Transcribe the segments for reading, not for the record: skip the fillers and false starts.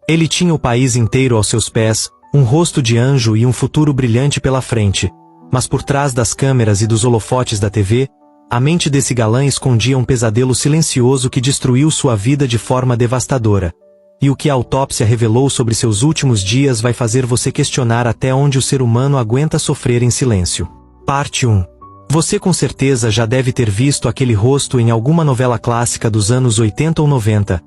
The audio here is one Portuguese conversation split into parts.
Ele tinha o país inteiro aos seus pés, um rosto de anjo e um futuro brilhante pela frente, mas por trás das câmeras e dos holofotes da TV, a mente desse galã escondia um pesadelo silencioso que destruiu sua vida de forma devastadora. E o que a autópsia revelou sobre seus últimos dias vai fazer você questionar até onde o ser humano aguenta sofrer em silêncio. Parte 1. Você com certeza já deve ter visto aquele rosto em alguma novela clássica dos anos 80 ou 90.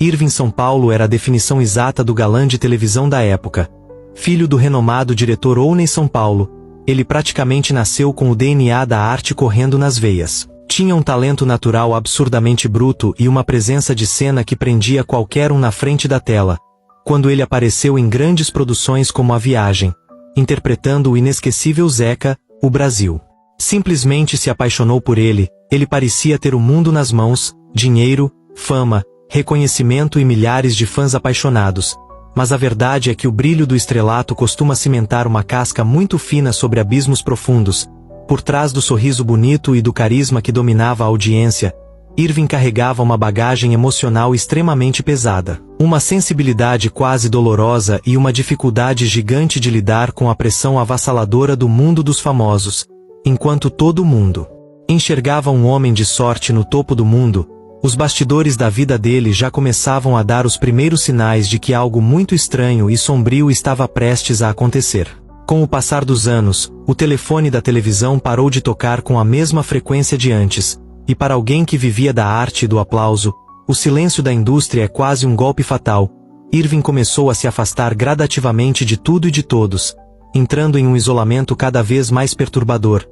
Irving São Paulo era a definição exata do galã de televisão da época. Filho do renomado diretor Owney São Paulo, ele praticamente nasceu com o DNA da arte correndo nas veias. Tinha um talento natural absurdamente bruto e uma presença de cena que prendia qualquer um na frente da tela. Quando ele apareceu em grandes produções como A Viagem, interpretando o inesquecível Zeca, o Brasil simplesmente se apaixonou por ele. Ele parecia ter o mundo nas mãos, dinheiro, fama, reconhecimento e milhares de fãs apaixonados. Mas a verdade é que o brilho do estrelato costuma cimentar uma casca muito fina sobre abismos profundos. Por trás do sorriso bonito e do carisma que dominava a audiência, Irving carregava uma bagagem emocional extremamente pesada, uma sensibilidade quase dolorosa e uma dificuldade gigante de lidar com a pressão avassaladora do mundo dos famosos. Enquanto todo mundo enxergava um homem de sorte no topo do mundo, os bastidores da vida dele já começavam a dar os primeiros sinais de que algo muito estranho e sombrio estava prestes a acontecer. Com o passar dos anos, o telefone da televisão parou de tocar com a mesma frequência de antes, e para alguém que vivia da arte e do aplauso, o silêncio da indústria é quase um golpe fatal. Irving começou a se afastar gradativamente de tudo e de todos, entrando em um isolamento cada vez mais perturbador.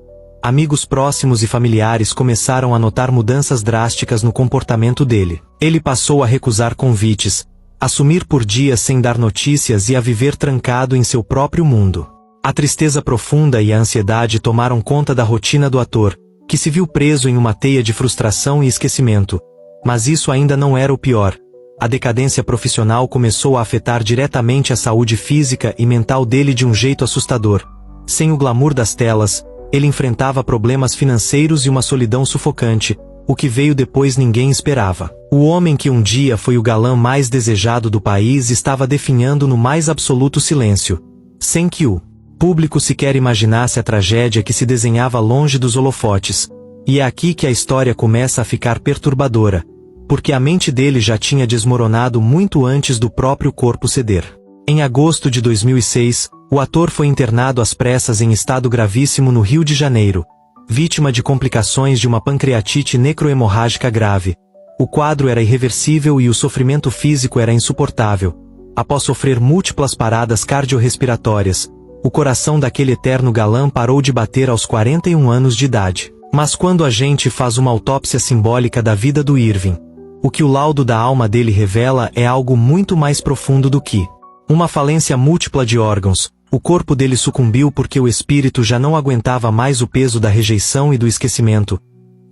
Amigos próximos e familiares começaram a notar mudanças drásticas no comportamento dele. Ele passou a recusar convites, a sumir por dias sem dar notícias e a viver trancado em seu próprio mundo. A tristeza profunda e a ansiedade tomaram conta da rotina do ator, que se viu preso em uma teia de frustração e esquecimento. Mas isso ainda não era o pior. A decadência profissional começou a afetar diretamente a saúde física e mental dele de um jeito assustador. Sem o glamour das telas, ele enfrentava problemas financeiros e uma solidão sufocante. O que veio depois ninguém esperava. O homem que um dia foi o galã mais desejado do país estava definhando no mais absoluto silêncio, sem que o público sequer imaginasse a tragédia que se desenhava longe dos holofotes. E é aqui que a história começa a ficar perturbadora, porque a mente dele já tinha desmoronado muito antes do próprio corpo ceder. Em agosto de 2006, o ator foi internado às pressas em estado gravíssimo no Rio de Janeiro, vítima de complicações de uma pancreatite necrohemorrágica grave. O quadro era irreversível e o sofrimento físico era insuportável. Após sofrer múltiplas paradas cardiorrespiratórias, o coração daquele eterno galã parou de bater aos 41 anos de idade. Mas quando a gente faz uma autópsia simbólica da vida do Irving, o que o laudo da alma dele revela é algo muito mais profundo do que uma falência múltipla de órgãos. O corpo dele sucumbiu porque o espírito já não aguentava mais o peso da rejeição e do esquecimento.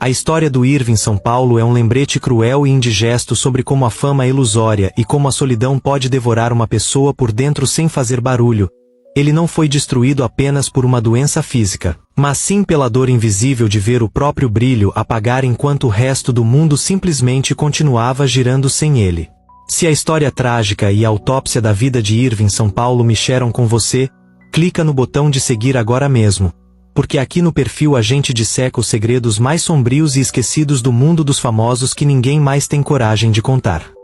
A história do Irving São Paulo é um lembrete cruel e indigesto sobre como a fama é ilusória e como a solidão pode devorar uma pessoa por dentro sem fazer barulho. Ele não foi destruído apenas por uma doença física, mas sim pela dor invisível de ver o próprio brilho apagar enquanto o resto do mundo simplesmente continuava girando sem ele. Se a história trágica e a autópsia da vida de Irving São Paulo mexeram com você, clica no botão de seguir agora mesmo, porque aqui no perfil a gente disseca os segredos mais sombrios e esquecidos do mundo dos famosos que ninguém mais tem coragem de contar.